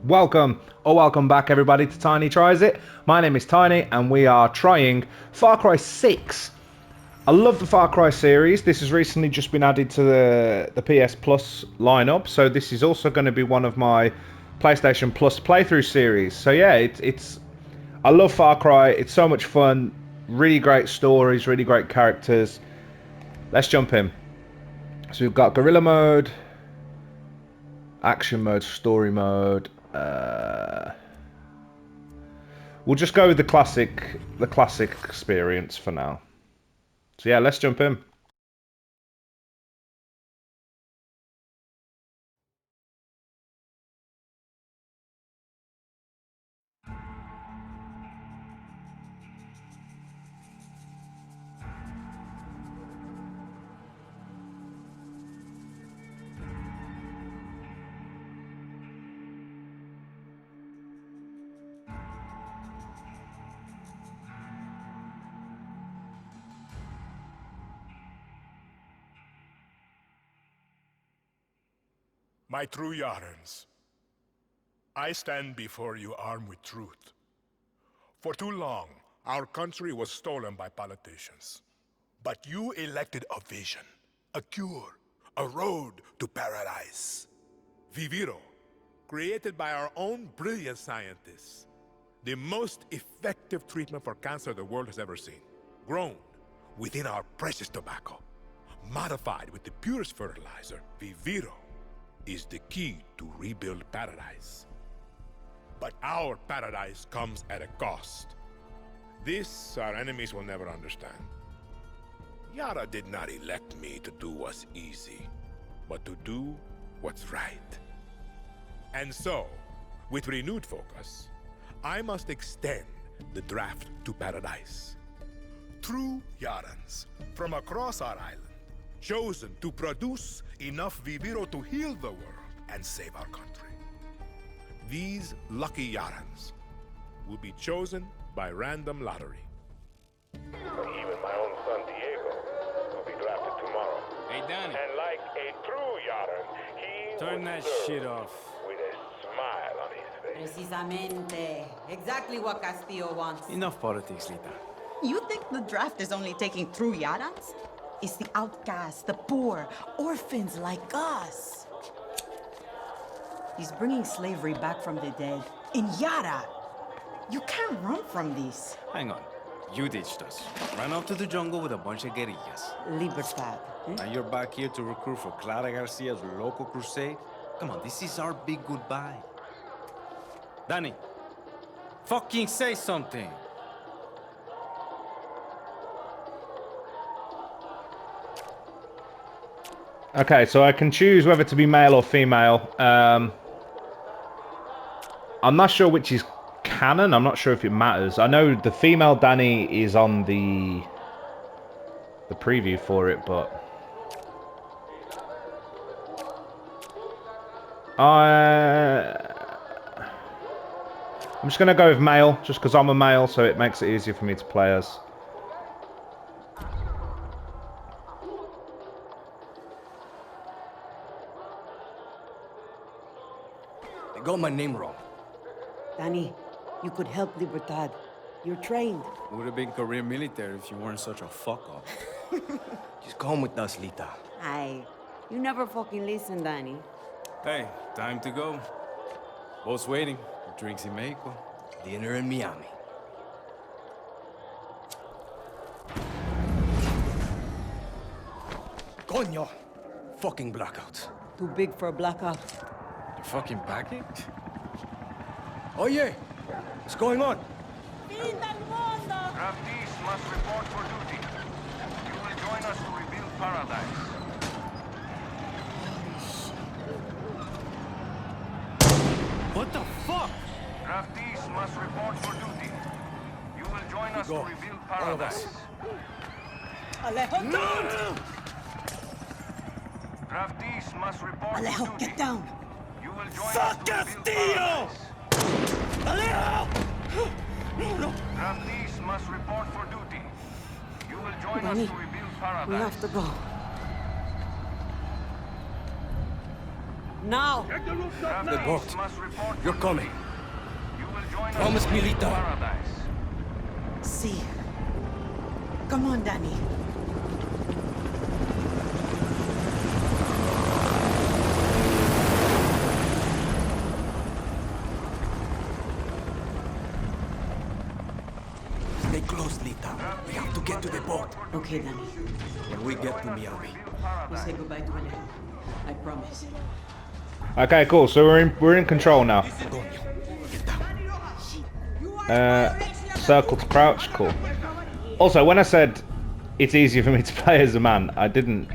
Welcome back everybody to Tiny Tries It. My name is Tiny and we are trying Far Cry 6. I love the Far Cry series. This has recently just been added to the PS Plus lineup, so this is also going to be one of my PlayStation Plus playthrough series. So yeah, it's I love Far Cry. It's so much fun. Really great stories, really great characters. Let's jump in. So we've got guerrilla mode, action mode, story mode. We'll just go with the classic experience for now. So yeah, let's jump in. My true Yarans, I stand before you armed with truth. For too long, our country was stolen by politicians. But you elected a vision, a cure, a road to paradise. Viviro, created by our own brilliant scientists. The most effective treatment for cancer the world has ever seen. Grown within our precious tobacco. Modified with the purest fertilizer, Viviro is the key to rebuild paradise. But our paradise comes at a cost. This our enemies will never understand. Yara did not elect me to do what's easy, but to do what's right. And so, with renewed focus, I must extend the draft to paradise. True Yarans from across our island, chosen to produce enough Viviro to heal the world and save our country. These lucky Yarans will be chosen by random lottery. Even my own son Diego will be drafted tomorrow. Hey, Dani. And like a true Yaran, he Turn would that serve shit off. with a smile on his face. Precisamente. Exactly what Castillo wants. Enough politics, Lita. You think the draft is only taking true Yarans? It's the outcasts, the poor, orphans like us. He's bringing slavery back from the dead. In Yara, you can't run from this. Hang on. You ditched us. Ran off to the jungle with a bunch of guerrillas. Libertad. Now you're back here to recruit for Clara Garcia's local crusade? Come on, this is our big goodbye. Dani, fucking say something. Okay, so I can choose whether to be male or female. I'm not sure which is canon. I'm not sure if it matters. I know the female Dani is on the preview for it, but I'm just gonna go with male, just because I'm a male, so it makes it easier for me to play as. They got my name wrong. Dani, you could help Libertad. You're trained. Would have been career military if you weren't such a fuck-up. Just come with us, Lita. Aye. You never fucking listen, Dani. Hey, time to go. Boss waiting. Drinks in Mexico. Dinner in Miami. Coño! Fucking blackouts. Too big for a blackout. You fucking packing? Oh yeah! What's going on? Draftees must report for duty. You will join us to rebuild paradise. What the fuck? Draftees must report for duty. You will join us to rebuild paradise. Alejo, don't! Draftees must report for Alejo, duty. get down! You will join us to rebuild Castillo! paradise. Alejo! No! Draftees must report for duty. You will join Dani, us to rebuild paradise. we have to go. Now! The boat. Must report You're for coming. duty. You will join Promise us me, in Lita. paradise. See. Come on, Danny. Stay close, Lita. We have to get to the boat. Okay, Danny. When we get to Miami. We'll say goodbye to Alejo. I promise. Okay, cool. So we're in control now. Circle to crouch. Cool. Also, when I said it's easier for me to play as a man, I didn't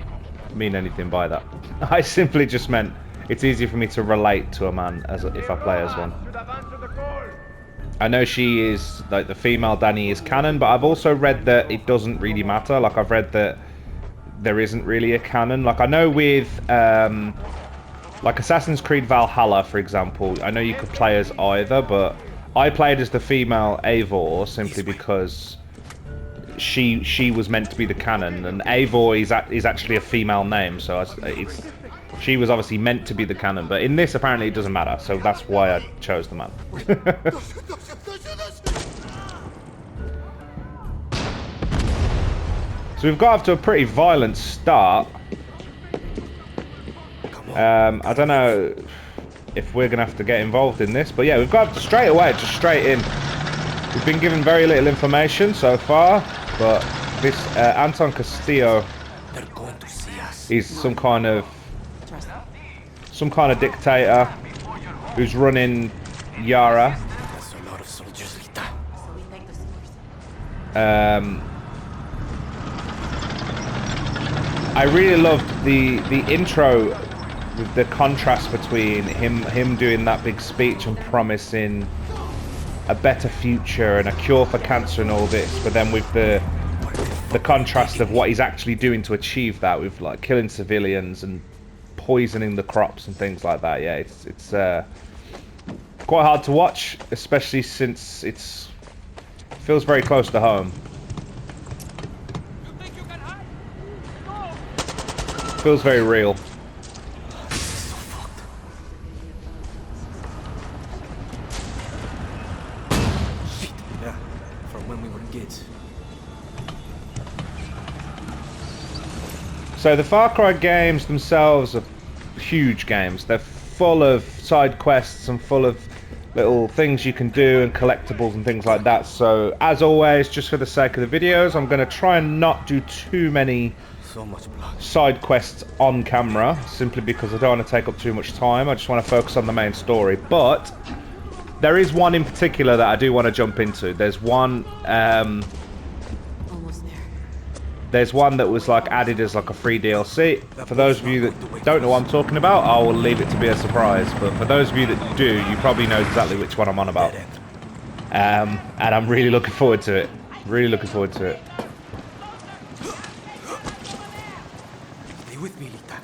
mean anything by that. I simply just meant it's easier for me to relate to a man as if I play as one. I know she is, like, the female Dani is canon, but I've also read that it doesn't really matter. Like, I've read that there isn't really a canon. Like, I know with, like, Assassin's Creed Valhalla, for example, I know you could play as either, but I played as the female Eivor simply because she was meant to be the canon, and Eivor is actually a female name, so she was obviously meant to be the canon, but in this apparently it doesn't matter, so that's why I chose the man. So we've got off to a pretty violent start. I don't know if we're gonna have to get involved in this, but yeah, we've got straight away, just straight in. We've been given very little information so far, but this Antón Castillo is some kind of dictator who's running Yara. That's a lot of soldiers, Lita. I really loved the intro with the contrast between him doing that big speech and promising a better future and a cure for cancer and all this, but then with the contrast of what he's actually doing to achieve that, with like killing civilians and poisoning the crops and things like that. Yeah, it's quite hard to watch, especially since it feels very close to home. Feels very real. Yeah, from when we were kids. So the Far Cry games themselves are huge games. They're full of side quests and full of little things you can do and collectibles and things like that. So as always, just for the sake of the videos, I'm going to try and not do too many side quests on camera, simply because I don't want to take up too much time. I just want to focus on the main story. But there is one in particular that I do want to jump into. There's one Almost there. there's one that was like added as like a free DLC. For those of you that don't know what I'm talking about, I will leave it to be a surprise. But for those of you that do, you probably know exactly which one I'm on about. And I'm really looking forward to it. Really looking forward to it. Stay with me, Lita.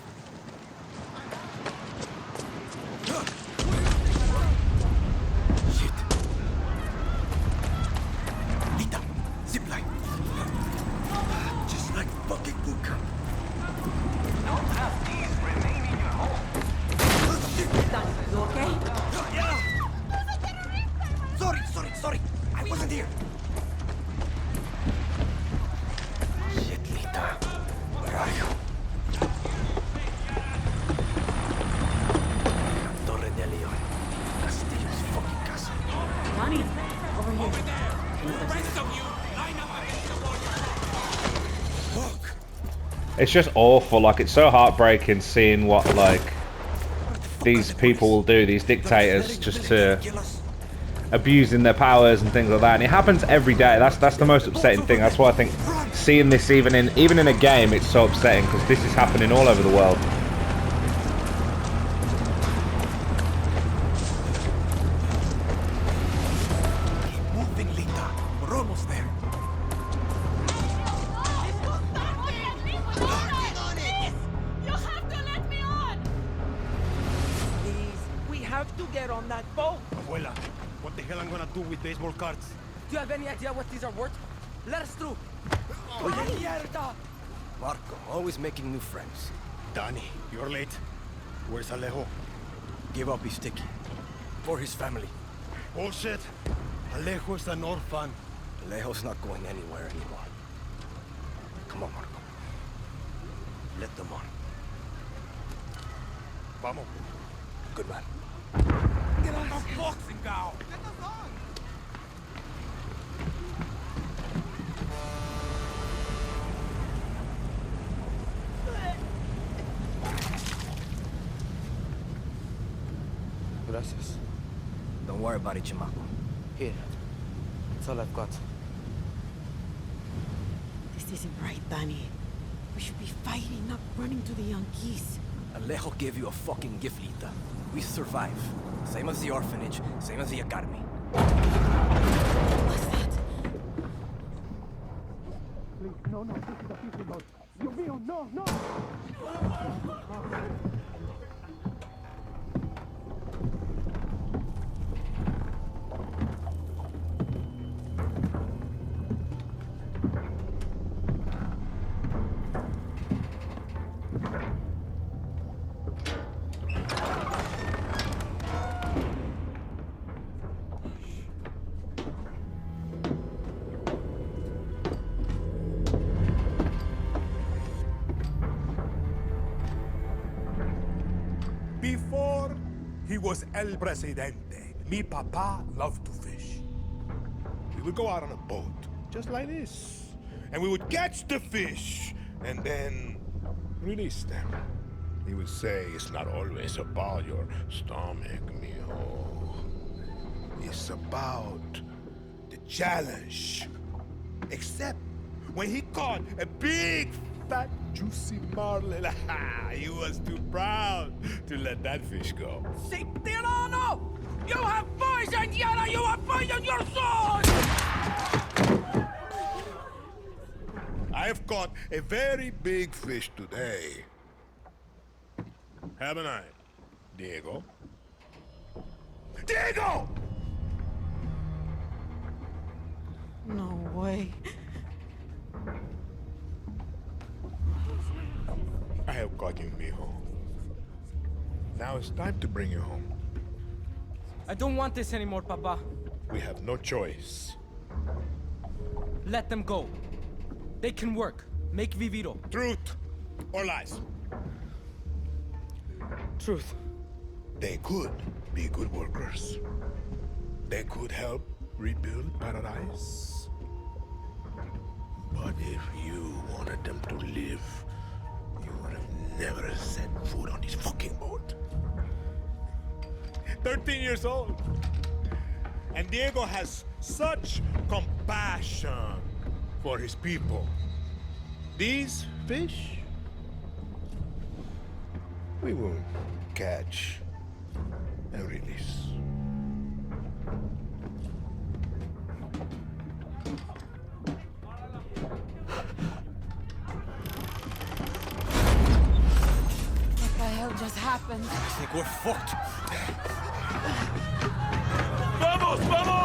Shit. Lita, zipline. Just like fucking boot camp. Don't have these remain in your home. Danny, you okay? Sorry. I wasn't here. Shit, Lita. Where are you? Torre de Leon. Castillo's fucking castle. Danny, over here. Fuck! It's just awful. Like, it's so heartbreaking seeing what like these people will do, these dictators, just to abusing their powers and things like that. And it happens every day. That's the most upsetting thing. That's why I think seeing this even in a game, it's so upsetting, because this is happening all over the world. Keep moving, Lita. We're almost there. You have to let me on! Please, we have to get on that boat. Abuela, what the hell I'm gonna do with baseball cards? Do you have any idea what these are worth? Let us through. Mierda! Marco, always making new friends. Dani, you're late. Where's Alejo? Give up his ticket. For his family. Bullshit. Alejo is an orphan. Alejo's not going anywhere anymore. Come on, Marco. Let them on. Vamos. Good man. Get out of boxing now! Gracias. Don't worry about it, chamaco. Here. That's all I've got. This isn't right, Dani. We should be fighting, not running to the Yankees. Alejo gave you a fucking gift, Lita. We survive. Same as the orphanage, same as the academy. What's that? Please, no, this is a peaceful note. Dios mío, no! Before he was El Presidente, mi papa loved to fish. We would go out on a boat, just like this. And we would catch the fish, and then release them. He would say, it's not always about your stomach, mijo. It's about the challenge. Except when he caught a big, fat, juicy marlin, he was too proud to let that fish go. Si tirano! You have poisoned Yara! You have poisoned your sword! I have caught a very big fish today. Haven't I, Diego? Diego! No way. I have caught you, mijo. Now it's time to bring you home. I don't want this anymore, Papa. We have no choice. Let them go. They can work. Make Viviro. Truth or lies? Truth. They could be good workers. They could help rebuild paradise. But if you wanted them to live, you would have never set foot on this fucking boat. 13 years old. And Diego has such compassion for his people. These fish, we will catch and release. What the hell just happened? I think we're fucked. ¡Vamos, vamos!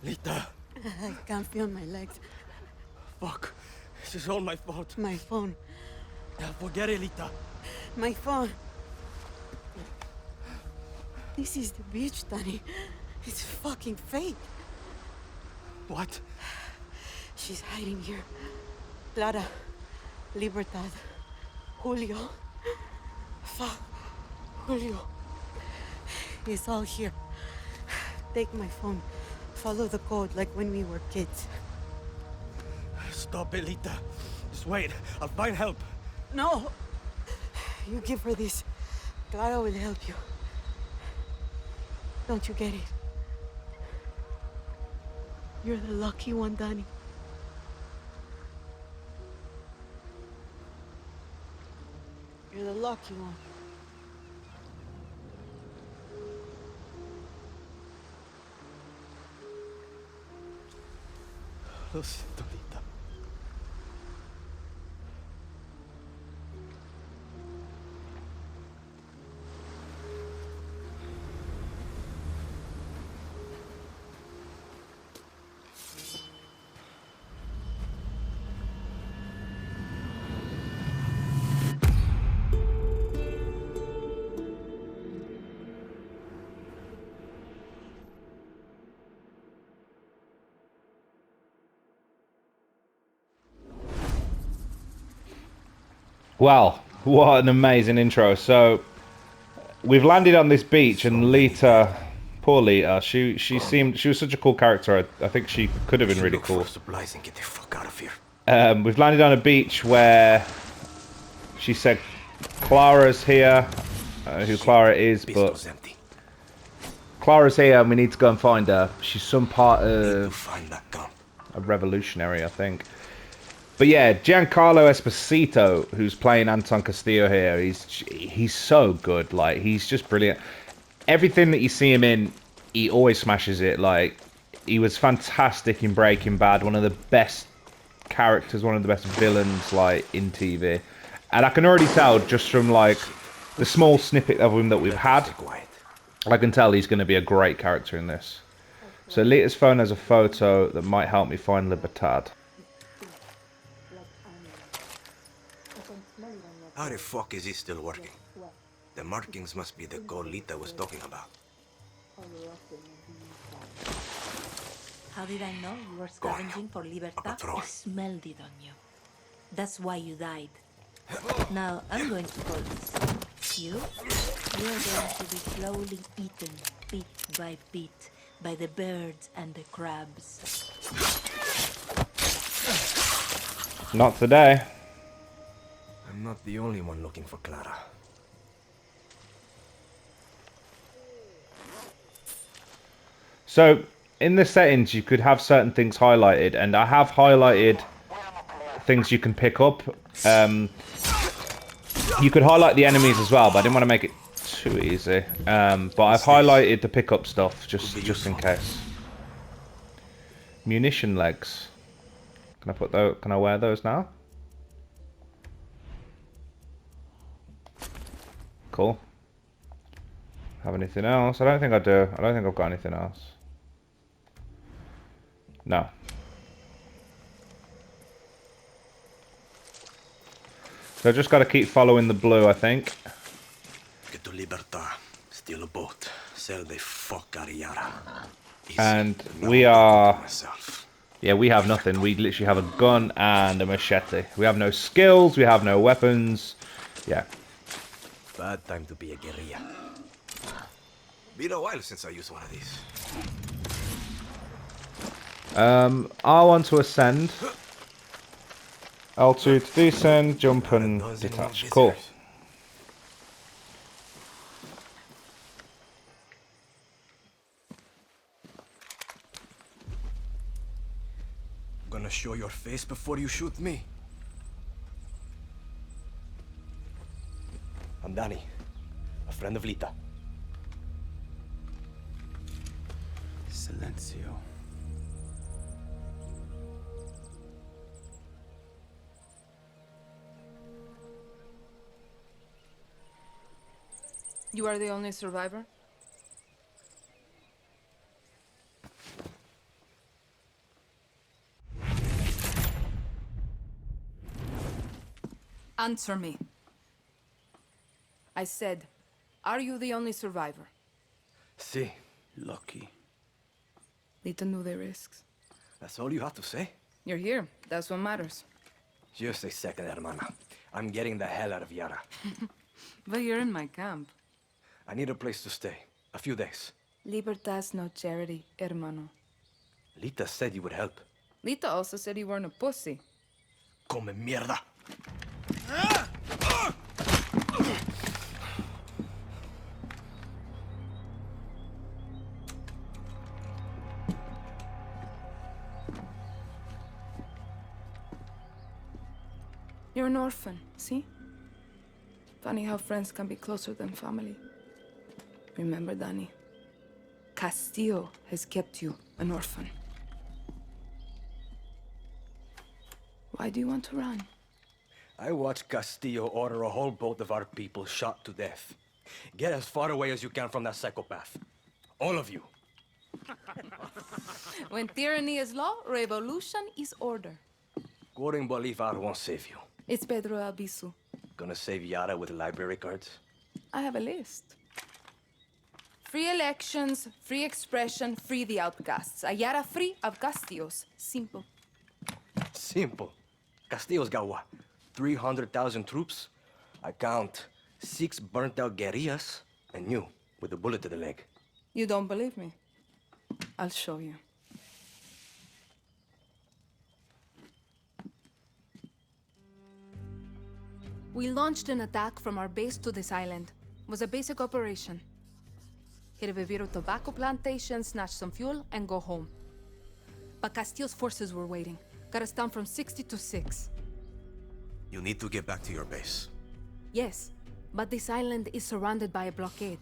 Lita. I can't feel my legs. Fuck. This is all my fault. My phone. Forget it, Lita. My phone. This is the beach, Dani. It's fucking fake. What? She's hiding here. Clara, Libertad, Julio. Fuck. Julio. It's all here. Take my phone. Follow the code like when we were kids. Stop it, Lita. Just wait. I'll find help. No! You give her this. Clara will help you. Don't you get it? You're the lucky one, Dani. You're the lucky one. Lo siento, Lita. Well, what an amazing intro. So we've landed on this beach, and Lita, poor Lita, she was such a cool character. I think she could have been really cool. Supplies and get the fuck out of here. We've landed on a beach where she said Clara's here. I don't know who Clara is, but Empty. Clara's here and we need to go and find her. She's some part of Find that gun. a revolutionary, I think. But yeah, Giancarlo Esposito, who's playing Antón Castillo here, he's so good. Like, he's just brilliant. Everything that you see him in, he always smashes it. Like, he was fantastic in Breaking Bad, one of the best characters, one of the best villains, like, in TV. And I can already tell just from, like, the small snippet of him that we've had, I can tell he's going to be a great character in this. So Lita's phone has a photo that might help me find Libertad. How the fuck is he still working? The markings must be the gold Lita was talking about. How did I know you were scavenging for Libertad? I smelled it on you. That's why you died. Now, I'm going to call this. You're going to be slowly eaten, bit by bit, by the birds and the crabs. Not today. I'm not the only one looking for Clara. So, in the settings, you could have certain things highlighted, and I have highlighted things you can pick up. You could highlight the enemies as well, but I didn't want to make it too easy. But I've highlighted the pickup stuff just in case. Munition legs. Can I put those? Can I wear those now? Cool. Have anything else? I don't think I do. I don't think I've got anything else. No. So I just got to keep following the blue, I think. Get to Libertad, steal a boat, sell the fuck out of Yara. And we are... Yeah, we have nothing. We literally have a gun and a machete. We have no skills, we have no weapons. Yeah. Bad time to be a guerrilla. Been a while since I used one of these. I want to ascend. L2 to descend, jump and detach. Cool. Gonna show your face before you shoot me. I'm Dani, a friend of Lita. Silencio. You are the only survivor? Answer me. I said, are you the only survivor? Si. Lucky. Lita knew the risks. That's all you have to say? You're here. That's what matters. Just a second, hermana. I'm getting the hell out of Yara. But you're in my camp. I need a place to stay. A few days. Libertad's no charity, hermano. Lita said you would help. Lita also said you weren't a pussy. Come mierda! You're an orphan, see? Funny how friends can be closer than family. Remember, Dani, Castillo has kept you an orphan. Why do you want to run? I watched Castillo order a whole boat of our people shot to death. Get as far away as you can from that psychopath. All of you. When tyranny is law, revolution is order. Quoting Bolivar won't save you. It's Pedro Albizu. Gonna save Yara with library cards? I have a list. Free elections, free expression, free the outcasts. A Yara free of Castillos. Simple. Simple. Castillo's got what? 300,000 troops? I count 6 burnt-out guerrillas, and you, with a bullet to the leg. You don't believe me? I'll show you. We launched an attack from our base to this island. It was a basic operation. Hit a Viviro tobacco plantation, snatch some fuel, and go home. But Castillo's forces were waiting. Got us down from 60 to 6. You need to get back to your base. Yes, but this island is surrounded by a blockade.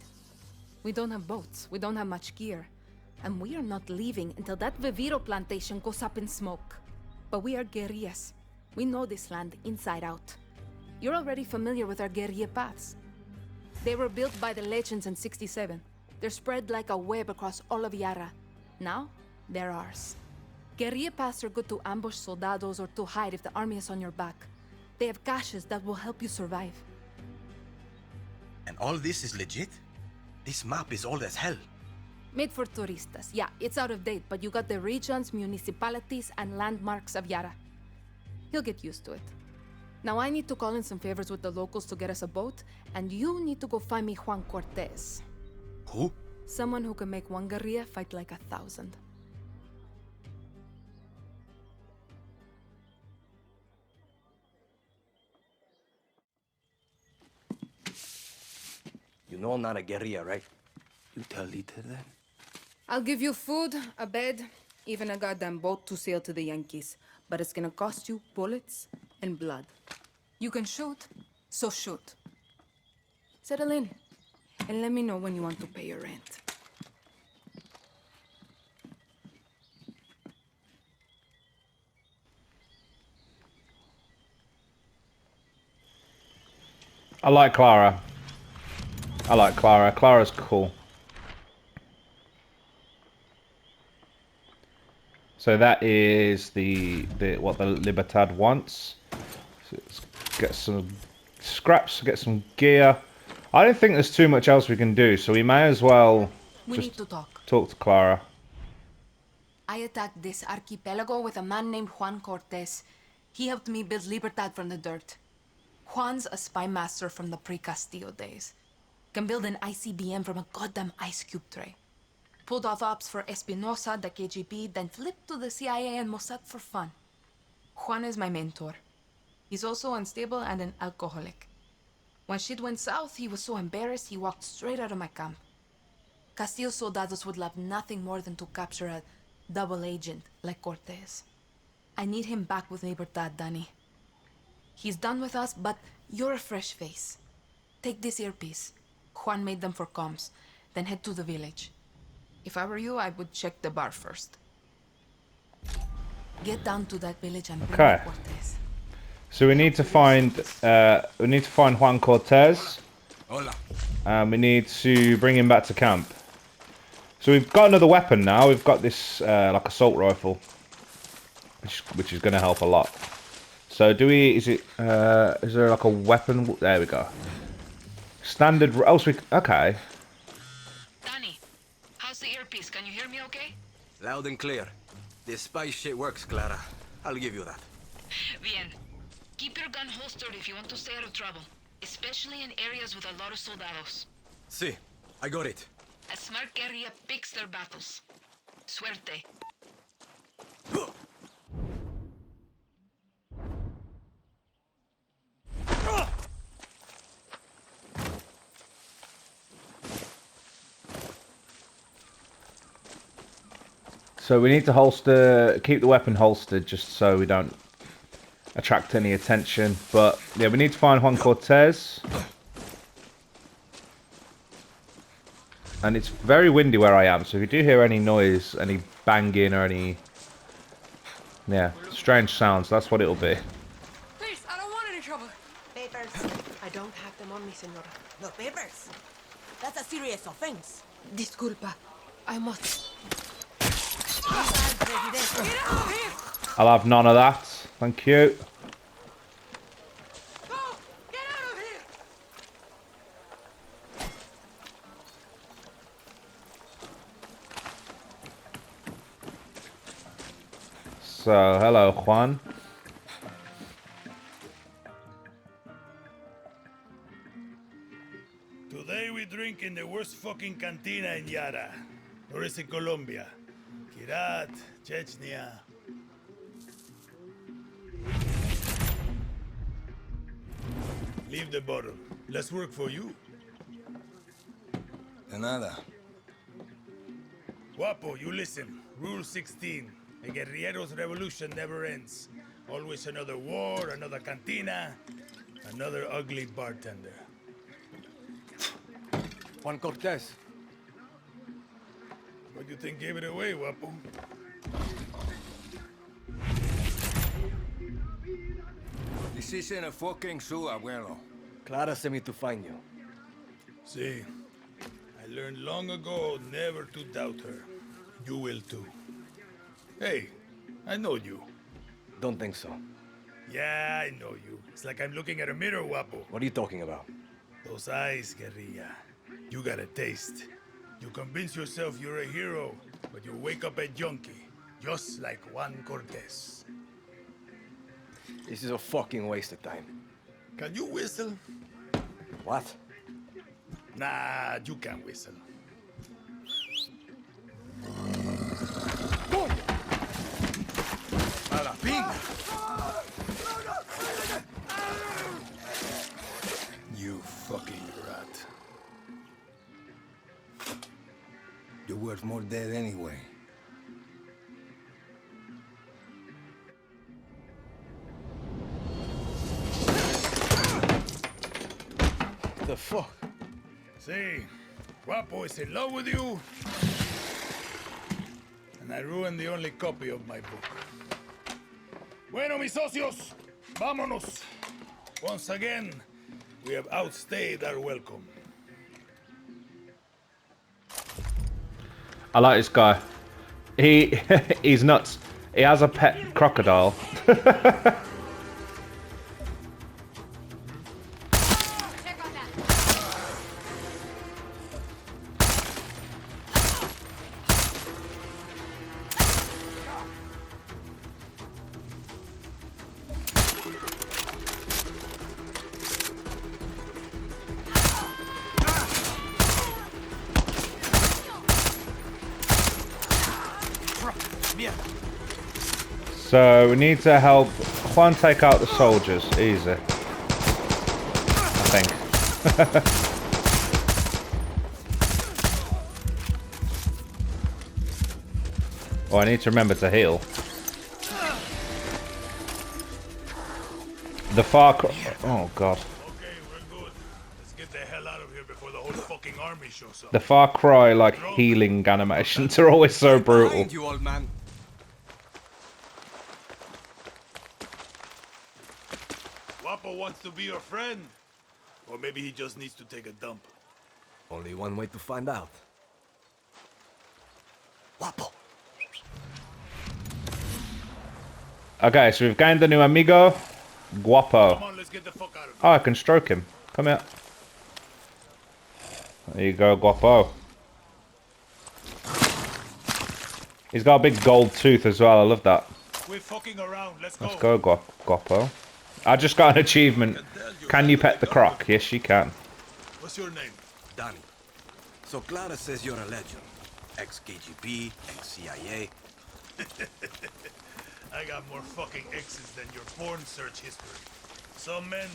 We don't have boats, we don't have much gear. And we are not leaving until that Viviro plantation goes up in smoke. But we are guerrillas. We know this land inside out. You're already familiar with our guerrilla paths. They were built by the legends in 67. They're spread like a web across all of Yara. Now, they're ours. Guerrilla paths are good to ambush soldados or to hide if the army is on your back. They have caches that will help you survive. And all this is legit? This map is old as hell. Made for turistas. Yeah, it's out of date, but you got the regions, municipalities, and landmarks of Yara. You'll get used to it. Now I need to call in some favors with the locals to get us a boat, and you need to go find me Juan Cortez. Who? Someone who can make one guerrilla fight like 1,000. You know I'm not a guerrilla, right? You tell Lita then. I'll give you food, a bed, even a goddamn boat to sail to the Yankees. But it's gonna cost you bullets and blood. You can shoot, so shoot. Settle in, and let me know when you want to pay your rent. I like Clara. I like Clara. Clara's cool. So that is the what the Libertad wants. So let's get some scraps, get some gear. I don't think there's too much else we can do, so we may as well need to talk. Talk to Clara. I attacked this archipelago with a man named Juan Cortez. He helped me build Libertad from the dirt. Juan's a spy master from the pre-Castillo days. Can build an ICBM from a goddamn ice cube tray. Pulled off ops for Espinosa, the KGB, then flipped to the CIA and Mossad for fun. Juan is my mentor. He's also unstable and an alcoholic. When shit went south, he was so embarrassed he walked straight out of my camp. Castillo soldados would love nothing more than to capture a double agent like Cortez. I need him back with Libertad, Dani. He's done with us, but you're a fresh face. Take this earpiece. Juan made them for comms, then head to the village. If I were you, I would check the bar first. Get down to that village and bring Cortez. So we need to find Juan Cortez. Hola. We need to bring him back to camp. So we've got another weapon now. We've got this like assault rifle, which is going to help a lot. So do we? Is there like a weapon? There we go. Standard. Okay. Dani, how's the earpiece? Can you hear me okay? Loud and clear. This spy shit works, Clara. I'll give you that. Bien. Keep your gun holstered if you want to stay out of trouble, especially in areas with a lot of soldados. See, I got it. A smart guerrilla picks their battles. Suerte. So we need to keep the weapon holstered just so we don't attract any attention. But yeah, we need to find Juan Cortez. And it's very windy where I am, so if you do hear any noise, any banging or any, yeah, strange sounds, that's what it'll be. Please, I don't want any trouble. Papers. I don't have them on me, senora. No papers. That's a serious offense. Disculpa. I must. Get out of here! I'll have none of that. Thank you. Go! Get out of here! So, hello, Juan. Today we drink in the worst fucking cantina in Yara. Or is it Colombia? Kirat, Chechnya. Leave the bottle. Let's work for you. De nada. Guapo, you listen. Rule 16. A guerrillero's revolution never ends. Always another war, another cantina, another ugly bartender. Juan Cortez. What do you think gave it away, Guapo? This isn't a fucking zoo, abuelo. Clara sent me to find you. See, I learned long ago never to doubt her. You will too. Hey, I know you. Don't think so. Yeah, I know you. It's like I'm looking at a mirror, Guapo. What are you talking about? Those eyes, guerrilla. You got a taste. You convince yourself you're a hero, but you wake up a junkie, just like Juan Cortez. This is a fucking waste of time. Can you whistle? What? Nah, you can't whistle. A la pinga! You fucking rat. You're worth more dead anyway. The fuck? See, Guapo is in love with you, and I ruined the only copy of my book. Bueno, mis socios, vámonos. Once again, we have outstayed our welcome. I like this guy. He's nuts. He has a pet crocodile. So we need to help Juan take out the soldiers. Easy. I think. Oh, I need to remember to heal. The far cry. Oh god. Okay, we're good. Let's get the hell out of here before the whole fucking army shows up. The Far Cry like healing animations are always so brutal. Behind you, old man. Guapo wants to be your friend. Or maybe he just needs to take a dump. Only one way to find out. Guapo. Okay, so we've gained a new amigo. Guapo. Come on, let's get the fuck out of here. Oh, I can stroke him. Come here. There you go, Guapo. He's got a big gold tooth as well. I love that. We're fucking around. Let's Let's go, Guapo. I just got an achievement. Can you pet the croc? Yes, you can. What's your name? Dani. So Clara says you're a legend. Ex-KGB, ex-CIA. I got more fucking X's than your porn search history. Some men,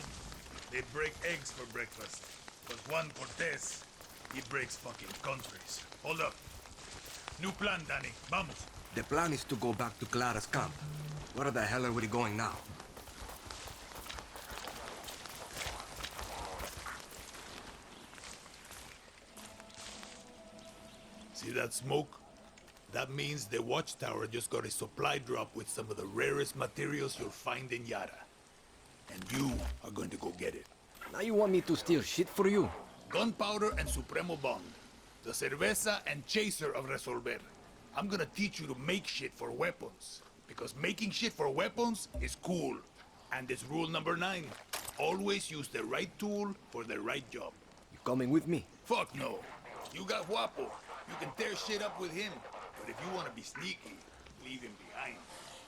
they break eggs for breakfast. But Juan Cortez, he breaks fucking countries. Hold up. New plan, Dani. Vamos. The plan is to go back to Clara's camp. Where the hell are we going now? See that smoke? That means the watchtower just got a supply drop with some of the rarest materials you'll find in Yara. And you are going to go get it. Now you want me to steal shit for you? Gunpowder and Supremo Bond. The cerveza and chaser of Resolver. I'm gonna teach you to make shit for weapons. Because making shit for weapons is cool. And it's rule number 9. Always use the right tool for the right job. You coming with me? Fuck no. You got Guapo. You can tear shit up with him. But if you want to be sneaky, leave him behind.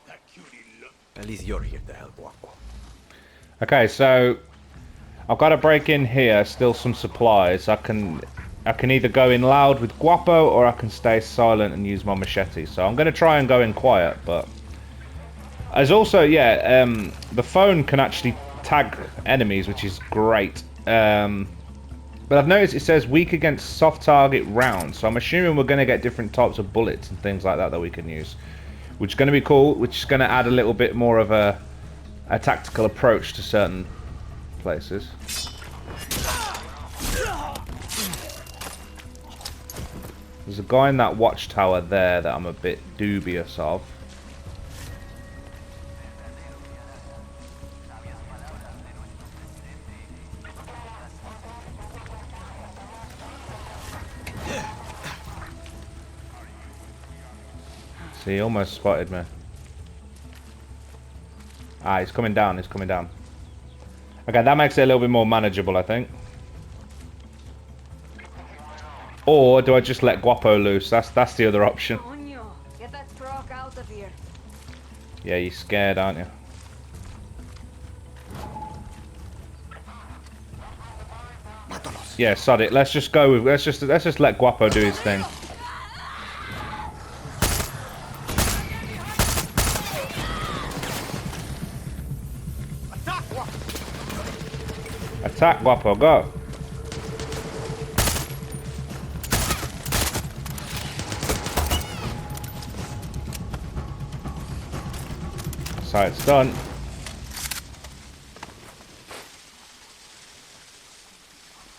That cutie look. At least you're here to help Guapo. Okay, so I've got to break in here, steal some supplies. I can either go in loud with Guapo or I can stay silent and use my machete. So I'm going to try and go in quiet, but as also, yeah, the phone can actually tag enemies, which is great. But I've noticed it says weak against soft target rounds, so I'm assuming we're going to get different types of bullets and things like that that we can use, which is going to be cool, which is going to add a little bit more of a tactical approach to certain places. There's a guy in that watchtower there that I'm a bit dubious of. See, he almost spotted me. Ah, he's coming down, he's coming down. Okay, that makes it a little bit more manageable, I think. Or do I just let Guapo loose? That's the other option. Get that truck out of here. Yeah, you're scared, aren't you? Yeah, sod it. Let's just go with let's just let Guapo do his thing. Attack Guapo, go. So it's done.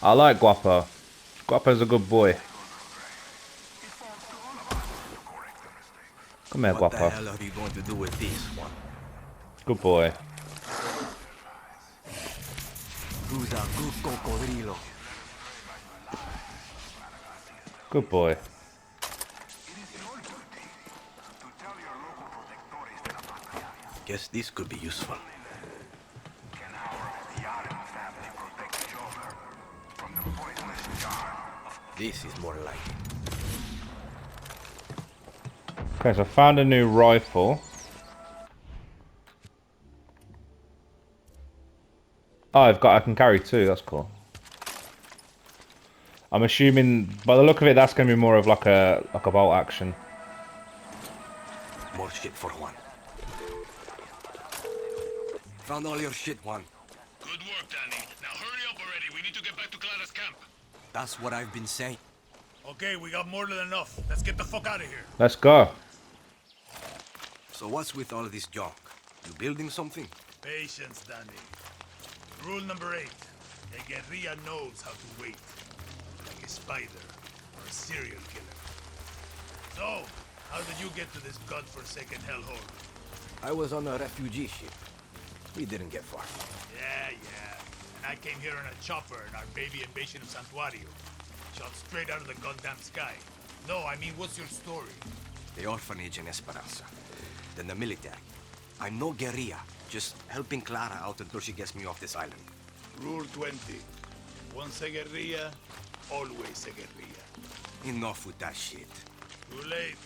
I like Guapo. Guapo's a good boy. Come here, Guapo. What the hell are you going to do with this one? Good boy. Who's a good cocodrilo? Good boy. Guess this could be useful. This is more like it. Okay, so I found a new rifle. Oh, I can carry 2, that's cool. I'm assuming, by the look of it, that's going to be more of like a bolt action. More shit for Juan. Found all your shit, Juan. Good work, Danny. Now hurry up already. We need to get back to Clara's camp. That's what I've been saying. Okay, we got more than enough. Let's get the fuck out of here. Let's go. So what's with all of this junk? You building something? Patience, Danny. Rule number 8. A guerrilla knows how to wait. Like a spider or a serial killer. So, how did you get to this godforsaken hellhole? I was on a refugee ship. We didn't get far. Yeah. And I came here in a chopper in our baby invasion of Santuario. Shot straight out of the goddamn sky. No, I mean, what's your story? The orphanage in Esperanza. Then the military. I'm no guerrilla, just helping Clara out until she gets me off this island. Rule 20. Once a guerrilla, always a guerrilla. Enough with that shit. Too late.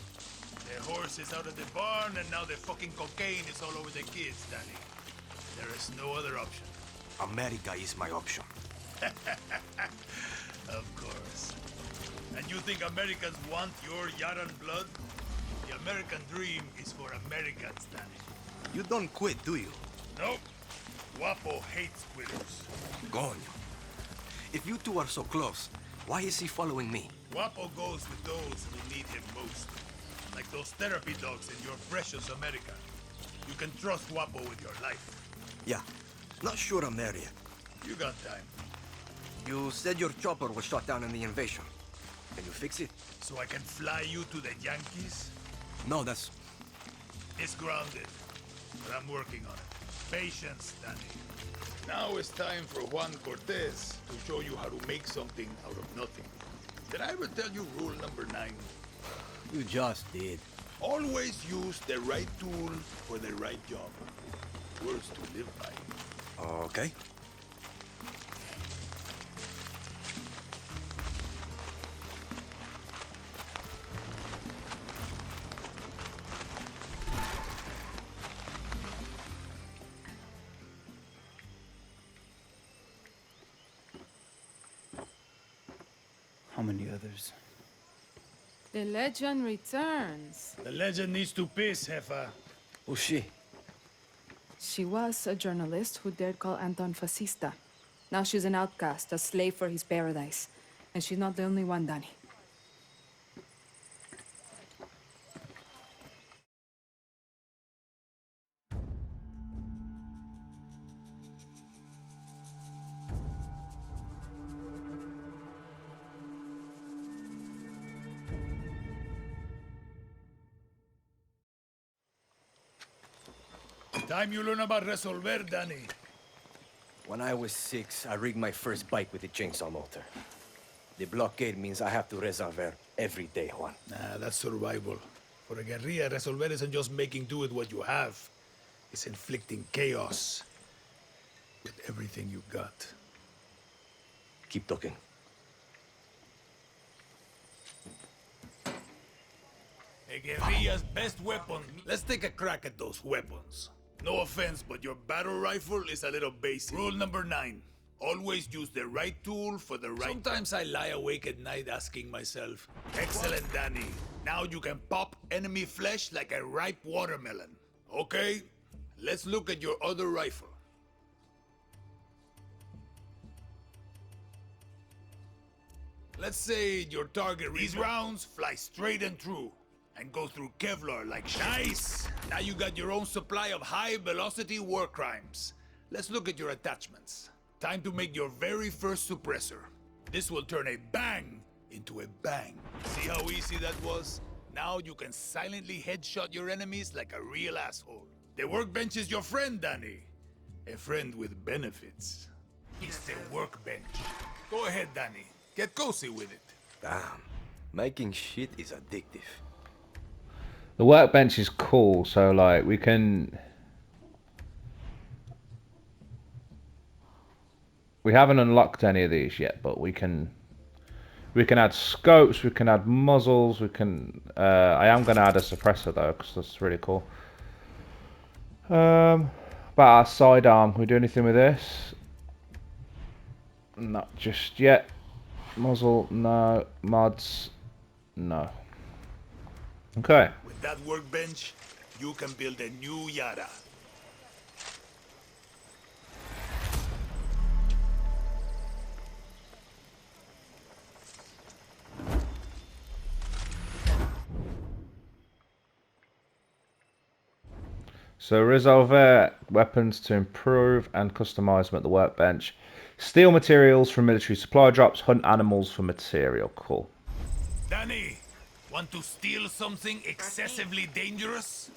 The horse is out of the barn, and now the fucking cocaine is all over the kids, Danny. There is no other option. America is my option. Of course. And you think Americans want your Yaran blood? The American dream is for Americans, Danny. You don't quit, do you? Nope. Guapo hates quitters. Coño. If you two are so close, why is he following me? Guapo goes with those who need him most. Like those therapy dogs in your precious America. You can trust Guapo with your life. Yeah. Not sure I'm there yet. You got time. You said your chopper was shot down in the invasion. Can you fix it? So I can fly you to the Yankees? No, that's... It's grounded, but I'm working on it. Patience, Dani. Now it's time for Juan Cortez to show you how to make something out of nothing. Did I ever tell you rule number 9? You just did. Always use the right tool for the right job. Words to live by. Okay. How many others? The legend returns. The legend needs to piss, Jefa. Who's she? She was a journalist who dared call Anton fascista. Now she's an outcast, a slave for his paradise. And she's not the only one, Dani. Time you learn about resolver, Dani. When I was 6, I rigged my first bike with a chainsaw motor. The blockade means I have to resolver every day, Juan. Nah, that's survival. For a guerrilla, resolver isn't just making do with what you have. It's inflicting chaos with everything you got. Keep talking. A guerrilla's best weapon. Let's take a crack at those weapons. No offense, but your battle rifle is a little basic. Rule number 9. Always use the right tool for the right... Sometimes I lie awake at night asking myself, excellent, Dani. Now you can pop enemy flesh like a ripe watermelon. Okay, let's look at your other rifle. Let's say your target... These rounds fly straight and true. And go through Kevlar like shit. Nice! Now you got your own supply of high-velocity war crimes. Let's look at your attachments. Time to make your very first suppressor. This will turn a bang into a bang. See how easy that was? Now you can silently headshot your enemies like a real asshole. The workbench is your friend, Dani. A friend with benefits. It's the workbench. Go ahead, Dani. Get cozy with it. Damn. Making shit is addictive. The workbench is cool, so like we haven't unlocked any of these yet, but we can add scopes, we can add muzzles, we can I am going to add a suppressor though, because that's really cool. About our sidearm, can we do anything with this? Not just yet. Muzzle, no. Mods, no. Okay. With that workbench, you can build a new Yara. So resolver weapons to improve and customize them at the workbench. Steal materials from military supply drops. Hunt animals for material. Cool. Dani, want to steal something excessively dangerous?